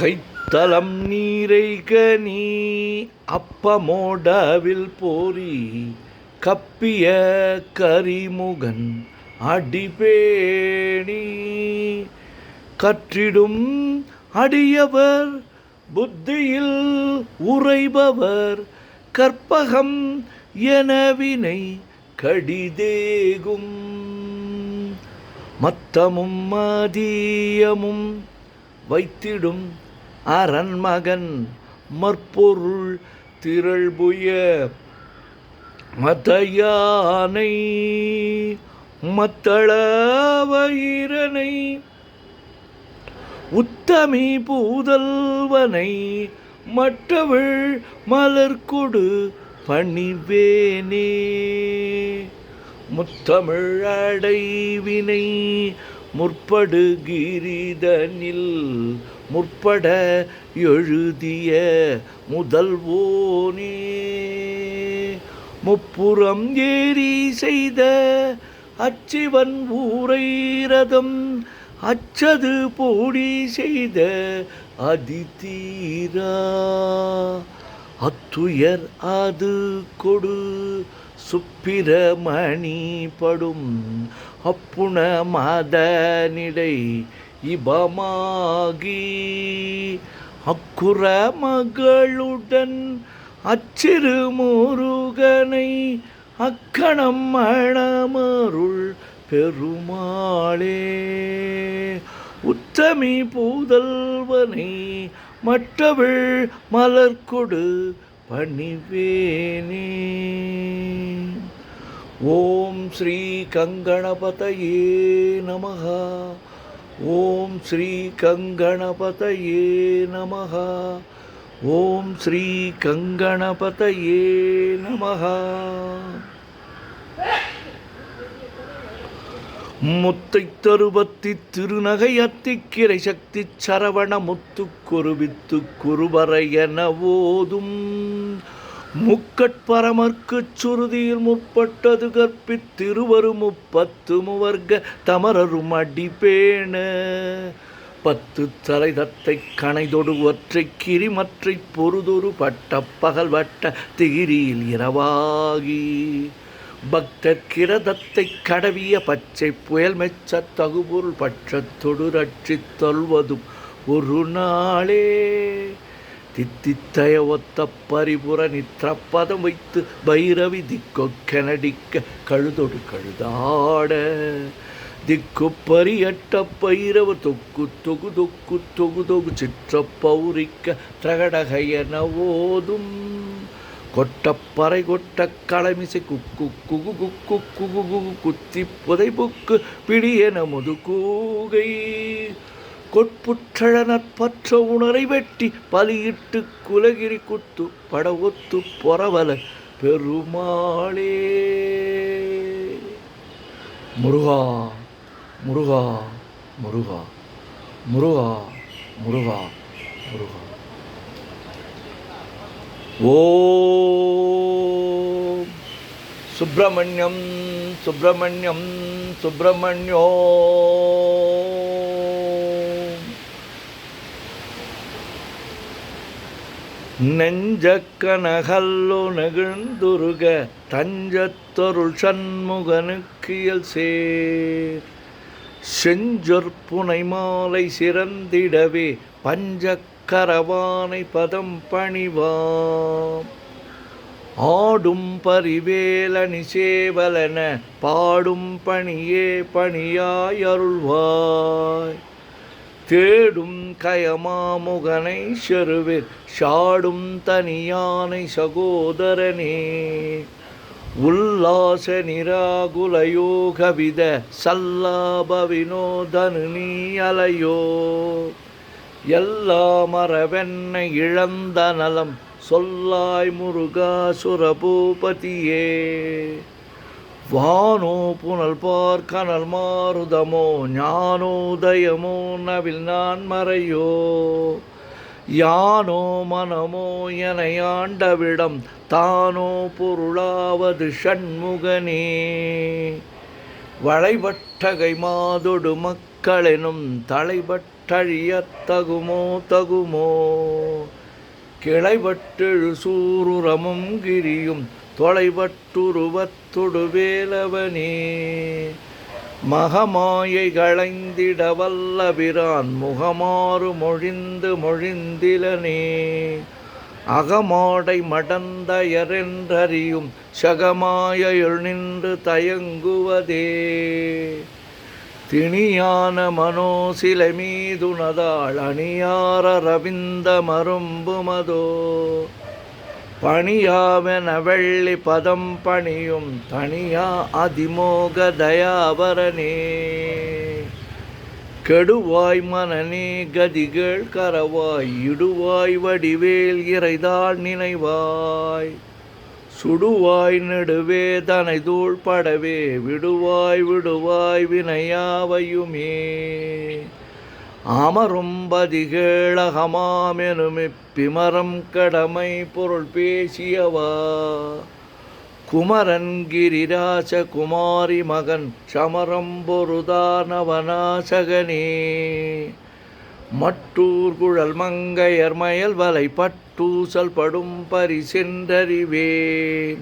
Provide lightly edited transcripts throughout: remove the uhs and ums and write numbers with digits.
கைத்தலம் நீரைகனி அப்பமோடவில் போரி கப்பிய கரிமுகன் அடிபேணி கற்றிடும் அடியவர் புத்தியில் உறைபவர் கற்பகம் எனவினை கடிதேகும் மத்தமும் மதியமும் வைத்திடும் அரண்மகன் மற்பொருள் திரள்புய மதயானை மத்தளவயிரனை உத்தமி பூதல்வனை மற்றவள் மலர்கொடு பணிவேனே முத்தமிழ் அடைவினை முற்படு கிரிதனில் முற்பட எழுதிய முதல்வோனே முப்புறம் ஏறி செய்த அச்சிவன் ஊரை ரதம் அச்சது போடி செய்த அதிதீரா அத்துயர் அது கொடு சுப்பிரமணி படும் அப்புண மதனிடை இபமாகி அக்குற மகளுடன் அச்சிறு முருகனை அக்கணம் மணமருள் பெருமாளே உத்தமி பூதல்வனை மற்றவள் மலர்கொடு பணிவேனே. ஓம் ஸ்ரீ கங்கணபதயே நமஹ. ஓம் ஸ்ரீ கங்கணபதயே நமஹ. ஓம் ஸ்ரீ கங்கணபதயே நமஹ. முத்தை தருபத்தி திருநகை அத்திக்கிரை சக்தி சரவண முத்து குருவித்து குருவரையன ஓதும் முக்கட்பரமர்க்கு சுருதியில் முற்பட்டது கற்பித்திருவரு முப்பத்து முவர்க தமரரும் அடிபேண பத்து தலை தத்தை கணைதொடு ஒற்றை கிரிமற்றை பொருதொரு பட்ட பகல் வட்ட திகிரியில் இரவாகி பக்தர் கிரதத்தை கடவிய பச்சை புயல் மெச்ச தகுபொருள் பட்சத்தொடு ரட்சித் தொல்வதும் ஒரு நாளே தித்தித்தய ஒத்த பரிபுற நித்திரப்பதம் வைத்து பைரவி திக்கொக்கெனடிக்க கழுதொடு கழுதாட திக்கு பரியட்ட பைரவ தொக்கு தொகு தொக்கு தொகு தொகு சிற்ற பௌரிக்க திரகடகையன ஓதும் கொட்டப்பறை கொட்ட களமிசை குக்கு குகு குக்கு குகு குகு குத்தி புதை புக்கு பிடியென முது கூகை கொட்புற்றழனற்பற்ற உணரை வெட்டி பலியிட்டு குலகிரி குத்து பட ஒத்து பொறவல பெருமாளே. முருகா முருகா முருகா முருகா முருகா முருகா. ஓம் சுப்பிரமணியம் சுப்பிரமணியம் சுப்பிரமணியோ. நெஞ்சக்கனகல்லோ நெகிழ்ந்துருக தஞ்சத்தொருள் சண்முகனுக்கியல் சேர் செஞ்சொற்புனை மாலை சிறந்திடவே பஞ்சக்கரவானை பதம் பணிவாம் ஆடும் பரிவேலனி சேவலன பாடும் பணியே பணியாய் அருள்வாய் தேடும் கயமாமுகனை செருவிற் சாடும் தனியானை சகோதரனே உல்லாச நிராகுலயோகவித சல்லாப வினோதனு நீ அலையோ எல்லா மரவென்னை இழந்த நலம் சொல்லாய் முருகாசுரபூபதியே வானோ புனல் பார்க்கனல் மாருதமோ ஞானோதயமோ நவில் நான் மறையோ யானோ மனமோ என ஆண்டவிடம் தானோ பொருளாவது ஷண்முகனே வளைபட்டகை மாதொடு மக்களெனும் தலைபட்ட தகுமோ தகுமோ கிளைவட்டெழு சூருரமும் கிரியும் தொலைவட்டுருவத்தொடு வேலவனே மகமாயை களைந்திட வல்லபிரான் முகமாறு மொழிந்து மொழிந்திலனே அகமாடை மடந்தயரென்றறியும் சகமாயுள் நின்று தயங்குவதே திணியான மனோசிலை மீதுனதாள் அணியார ரவிந்த மரும்புமதோ பணியாவென வெள்ளி பதம் பணியும் தனியா அதிமோக தயாவரனே கெடுவாய் மனநே கதிகள் கரவாய் இடுவாய் வடிவேல் இறைதாள் நினைவாய் சுடுவாய் நெடுவேதனை தூள் படவே விடுவாய் விடுவாய் வினையாவையுமே அமரும் பதிகேளகமாமெனுமிப்பிமரம் கடமை பொருள் பேசியவா குமரன் கிரிராச குமாரி மகன் சமரம் பொருதானவனாசகனே மட்டூர் குழல் மங்கையர் மயல் வலை பட்டூசல் படும் பரிசென்றறிவேன்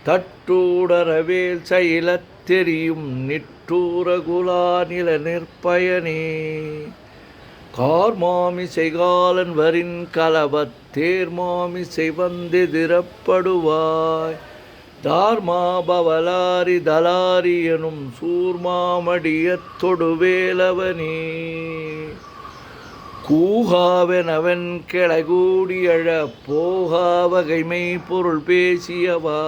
தட்டூடரவேல் செயலத் தெரியும் நிட்டூர குலா நில நிற்பயனே கார்மாமிசை காலன் வரின் கலவத் தேர்மாமிசை வந்தெதிரப்படுவாய் தார்மா பவலாரி தலாரி எனும் சூர்மாமடியத் தொடுவேலவனே கூகாவெனவன் கிளைகூடியழ போகாவகைமை பொருள் பேசியவா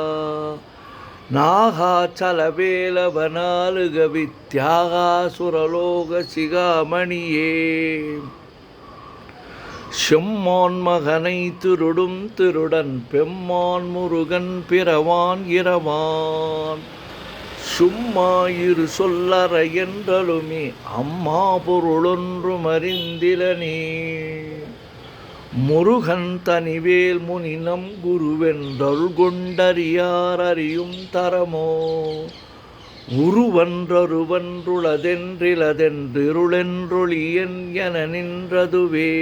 நாகாச்சலவேலவனாலுக வித்யாகாசுரலோக சிகாமணியே செம்மான் மகனை திருடும் திருடன் பெம்மான் முருகன் பிறவான் இரவான் சும்மாயிரு சொல்லற என்றலுமே அம்மா பொருளொன்றும் அறிந்திலனே முருகன் தனிவேல் முனினம் குருவென்றொல் கொண்டறியார் அறியும் தரமோ உருவன்றொருவன்றுளதென்றிலதென்றிருளென்றொளியன் என நின்றதுவே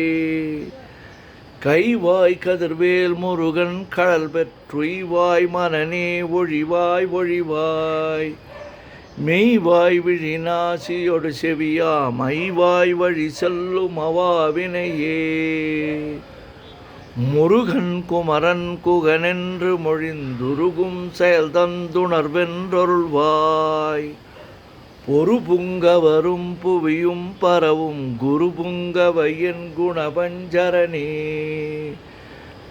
கைவாய் கதிர்வேல் முருகன் கடல் பெற்றுய்வாய் மனநே ஒழிவாய் ஒழிவாய் மெய்வாய் விழிநாசியொடு செவியா மைவாய் வழி செல்லும் அவாவினையே முருகன் குமரன் குகனென்று மொழிந்துருகும் செயல் தந்துணர்வென்றொருள்வாய் பொறுபுங்கவரும் புவியும் பரவும் குருபுங்கவையன் குணபஞ்சரனே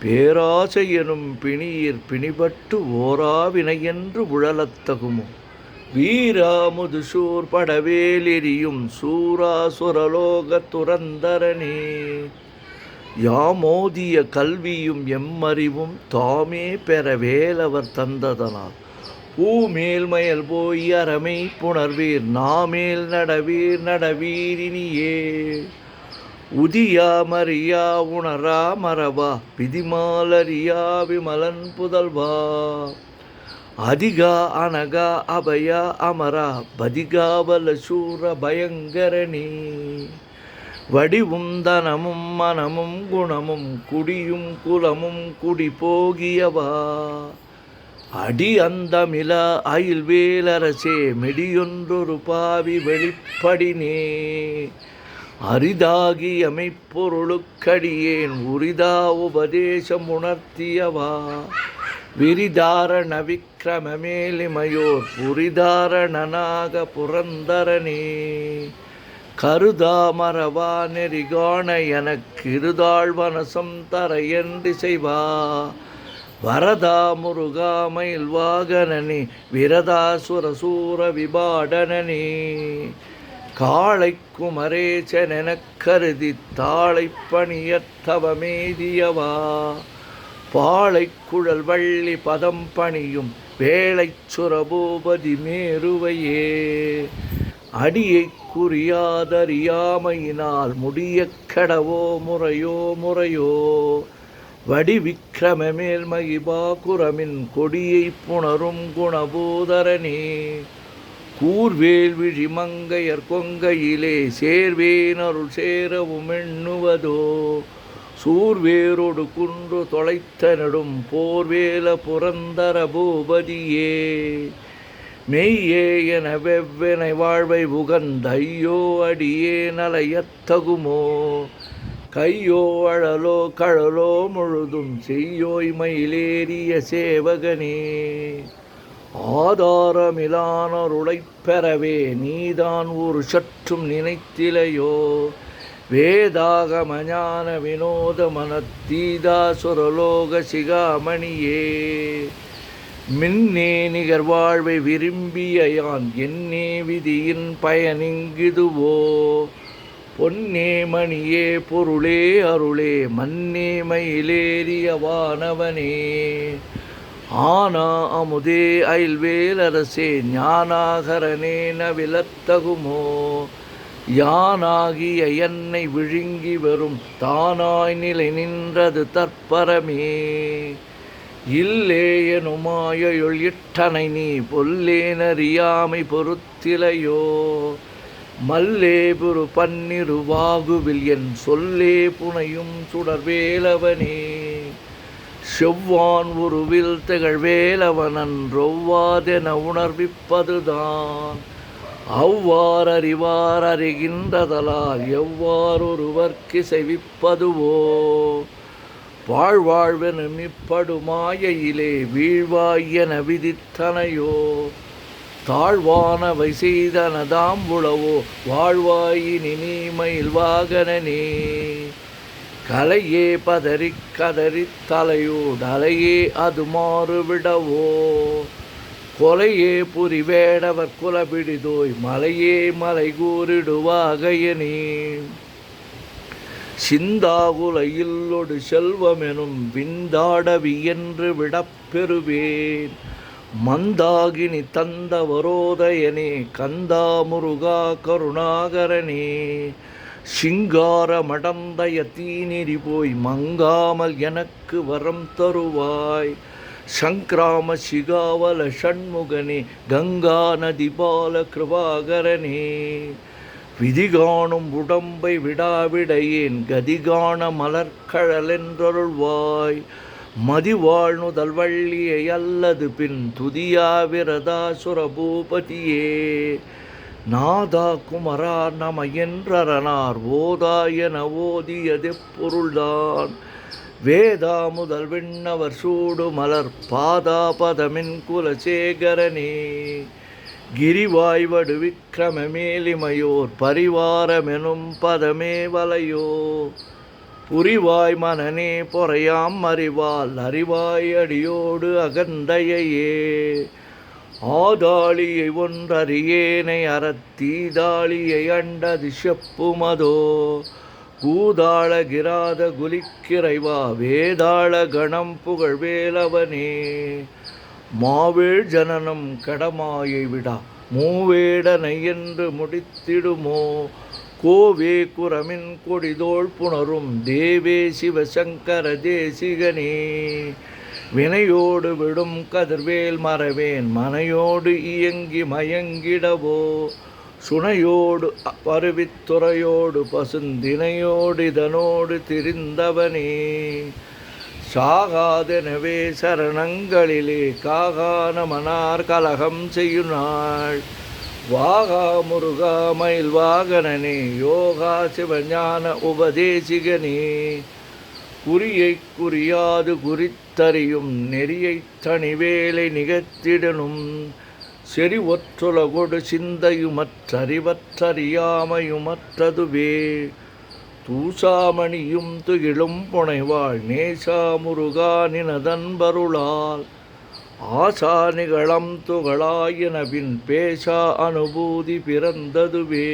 பேராசையெனும் பிணியிற் பிணிபட்டு ஓராவினையென்று உழலத்தகுமோ வீராமுதுசூர் படவேலெரியும் சூராசுரலோக துரந்தரனே யாமோதிய கல்வியும் எம்மறிவும் தாமே பெற வேலவர் தந்ததனால் பூமேல்மயல் போய் அறமை புணர்வீர் நாமேல் நடவீர் நடவீரினியே உதியா மரியா உணரா மரவா விதிமாலரியா விமலன் புதல்வா அதிகா அனகா அபயா அமரா பதிகாவல சூர பயங்கரணி வடிவும் தனமும் மனமும் குணமும் குடியும் குலமும் குடி போகியவா அடி அந்தமில அயில்வேலரசே மெடியொன்றொரு பாவி வெளிப்படினே அரிதாகி அமைப்பொருளுக்கடியேன் உரிதா உபதேசம் உணர்த்தியவா விரிதாரண விக்ரமமேலிமையோர் புரிதாரணனாக புரந்தரனே கருதா மரவா நெறிகாண எனக்கிருதாழ்வனசம் தர என்றிசைவா வரதா முருகா மயில் வாகனனே விரதாசுரசூர விபாடனனே காளை குமரேசனெனக் கருதி தாளை பணியத்தவமேதியவா பாளை குழல் வள்ளி பதம் பணியும் வேளை சுரபூபதி மேருவையே அடியை குறியாதறியாமையினால் முடிய கடவோ முறையோ முறையோ வடிவிக்கிரமமேல் மகிபாகுரமின் கொடியை புணரும் குணபூதரனே கூர்வேல் விழி மங்கையர் கொங்கையிலே சேர்வேன் அருள் சேரவும் எண்ணுவதோ சூர்வேரோடு குன்று தொலைத்த நெடும் போர்வேல புரந்தர பூபதியே மெய்யே என வெவ்வெனை வாழ்வை உகந்த ஐயோ அடியே நலையத்தகுமோ கையோ அழலோ கழலோ முழுதும் செய்யோய் மயிலேறிய சேவகனே ஆதாரமிலானருளைப் பெறவே நீதான் ஒரு சற்றும் நினைத்திலையோ வேதாகம ஞான வினோத மனத்தீதா சுரலோக சிகாமணியே மின்னே நிகர் வாழ்வை விரும்பிய யான் என்னே விதியின் பயனிங்குதுவோ பொன்னே மணியே பொருளே அருளே மன்னே மயிலேறிய வானவனே ஆனா அமுதே அயில்வேலரசே ஞானாகரனே நவிலத்தகுமோ யானாகிய என்னை விழுங்கி வரும் தானாய் நிலை நின்றது தற்பரமே இல்லே எனுமாயுள் இட்டனை நீ பொல்லேனறியாமை பொறுத்திலையோ மல்லே புரு பன்னிரு வாகுவில் என் சொல்லே புனையும் சுடர்வேலவனே செவ்வான் உருவில் திகழ்வேலவனன் ரொவ்வாதென உணர்விப்பதுதான் அவ்வாறறிவார் அறிகின்றதலால் எவ்வாறொருவர்க்கு செய்விப்பதுவோ வாழ்வாழ்வெனும் இப்படுமாயிலே வீழ்வாய் என விதித்தனையோ தாழ்வானவை செய்தனதாம் உளவோ வாழ்வாயினி நீமயில் வாகனனே கலையே பதறிக் கதறித் தலையோடலையே அது மாறுவிடவோ கொலையே புரிவேடவர் குலபிடிதோய் மலையே மலை கூறிடுவாகையனே சிந்தாகுலையில்லொடு செல்வமெனும் விந்தாடவி என்று விடப்பெறுவேன் மந்தாகினி தந்தவரோதயனே கந்தா முருகா கருணாகரனே சிங்கார மடந்தய தீநெறி போய் மங்காமல் எனக்கு வரம் தருவாய் சங்கிராம சிகாவல ஷண்முகனே கங்கா நதி பால கிருபாகரனே விதிகாணும் உடம்பை விடாவிடையேன் கதிகாண மலர்கழலென்றருள்வாய் மதிவாழ்நுதல் வள்ளியை அல்லது பின் துதியாவிரதாசுர பூபதியே நாதா குமரா நம என்றனார் ஓதாயன ஓதியதெப்பொருள்தான் வேதா முதல் விண்ணவர் சூடு மலர் பாதா பதமின் குலசேகரனே கிரிவாய்வடு விக்கிரம மேலிமையோர் பரிவாரமெனும் பதமே வலையோ புரிவாய் மனநே பொறையாம் அறிவால் அறிவாய் அடியோடு அகந்தையே ஆதாளியை ஒன்றறியேனை அறத்தீதாளியை அண்டது செப்புமதோ கூதாள கிராத குலிக்கிறைவா வேதாள கணம் புகழ் வேலவனே மாவேள் ஜனனம் கடமாயை விடா மூவேடனை என்று முடித்திடுமோ கோவே குரமின் கொடிதோள் புணரும் தேவே சிவசங்கர தேசிகனே வினையோடு விடும் கதிர்வேல் மறவேன் மனையோடு இயங்கி மயங்கிடவோ சுனையோடு பருவித்துறையோடு பசுந்தினையோடு இதனோடு திரிந்தவனே சாகாதெனவே சரணங்களிலே காகான மனார் கலகம் செய்யுநாள் வாகா முருகா மயில் வாகனனே யோகா சிவஞான உபதேசிகனே குறியை குறியாது குறித்தறியும் நெறியை தனிவேலை நிகழ்த்திடனும் செறி ஒற்றுலகொடு சிந்தையுமற்றறிவற்றறியாமையுமற்றதுவே தூசாமணியும் துகிலும் புனைவாள் நேசா முருகா நினதன்பருளால் ஆசா நிகழம் துகளாயினபின் பேசா அனுபூதி பிறந்ததுவே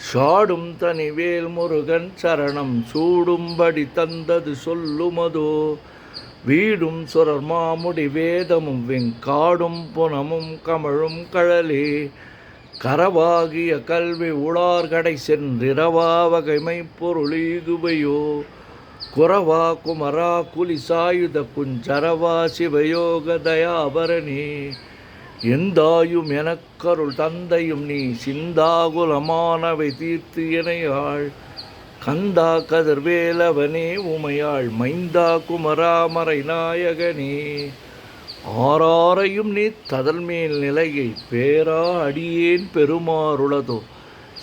சாடும் தனிவேல் முருகன் சரணம் சூடும்படி தந்தது சொல்லுமதோ வீடும் சுரர் மாமுடி வேதமும் வெங்காடும் புனமும் கமழும் கழலே கரவாகிய கல்வி உளார்கடை சென்றிரவா வகைமை பொருளீகுவையோ குரவா குமரா குலிசாயுத குஞ்சரவா சிவயோக தயாபரணி எந்தாயும் எனக்கருள் தந்தையும் நீ சிந்தாகுலமானவை தீர்த்து எனையாள் கந்தா கதிர்வேலவனே உமையாள் மைந்தா குமராமரை நாயகனே ஆறாரையும் நீ ததல்மேல் நிலையை பேரா அடியேன் பெருமாறுளதோ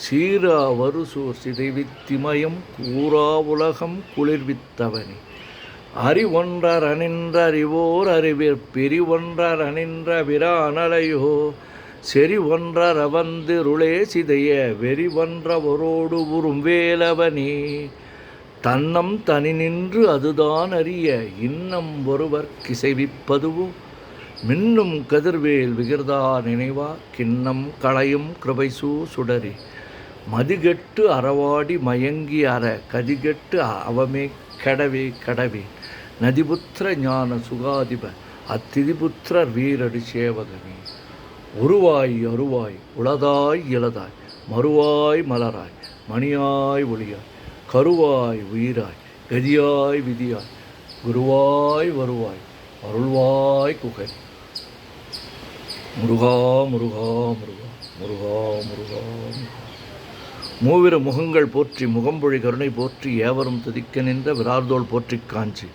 சீரா வருசூர் சிதைவித்திமயம் கூறா உலகம் குளிர்வித்தவனே அறிவொன்றர் அணின்ற அறிவோர் அறிவிற் பிரிவொன்றர் அணின்ற விரானலையோ செறி ஒன்றர் அவந்திருளே சிதைய வெறி ஒன்றவரோடு உறும் வேலவனே தன்னம் தனி நின்று அதுதான் அறிய இன்னம் ஒருவர் கிசைவிப்பதுவோ மின்னும் கதிர்வேல் விகிர்தா நினைவா கிண்ணம் களையும் கிருபைசூ சுடரி மதிகெட்டு அறவாடி மயங்கி அற கதிகெட்டு அவமே கடவே கடவே நதிபுத்திர ஞான சுகாதிப அத்திதிபுத்திரர் வீரடி சேவகனே உருவாய் அருவாய் உளதாய் இளதாய் மறுவாய் மலராய் மணியாய் ஒளியாய் கருவாய் உயிராய் கதியாய் விதியாய் குருவாய் வருவாய் அருள்வாய் குகை முருகா முருகா முருகா முருகா முருகா மூவிர முகங்கள் போற்றி முகம்பொழி கருணை போற்றி ஏவரும் துதிக்க நின்ற விரார்தோள் போற்றி காஞ்சி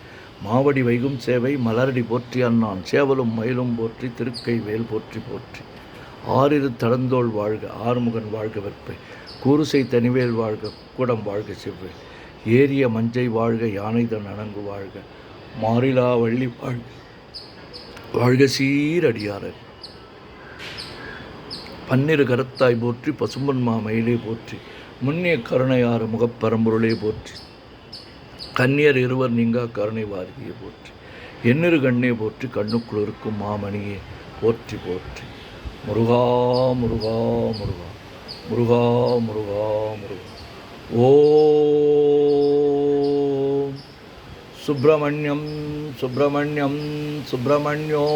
மாவடி வைகும் சேவை மலரடி போற்றி அண்ணான் சேவலும் மயிலும் போற்றி திருக்கை வேல் போற்றி போற்றி ஆறிரு தடந்தோள் வாழ்க ஆறுமுகன் வாழ்க வெற்பை கூறுசை தனிவேல் வாழ்க கூடம் வாழ்க செவ்வை ஏரிய மஞ்சை வாழ்க யானைதன் அணங்கு வாழ்க மாறிலா வள்ளி வாழ்க வாழ்க சீரடியாரன் பன்னிரு கரத்தாய் போற்றி பசும்பன்மா மயிலே போற்றி முன்னிய கருணையாறு முகப்பரம்பொருளே போற்றி கன்னியர் இருவர் நீங்கா கருணை வாரியை போற்றி எண்ணிரு கண்ணே போற்றி கண்ணுக்குள் இருக்கும் மாமணியே போற்றி போற்றி முருகா முருகா முருகா முருகா முருகா முருகா ஓம் சுப்பிரமணியம் சுப்பிரமணியம் சுப்பிரமணியோ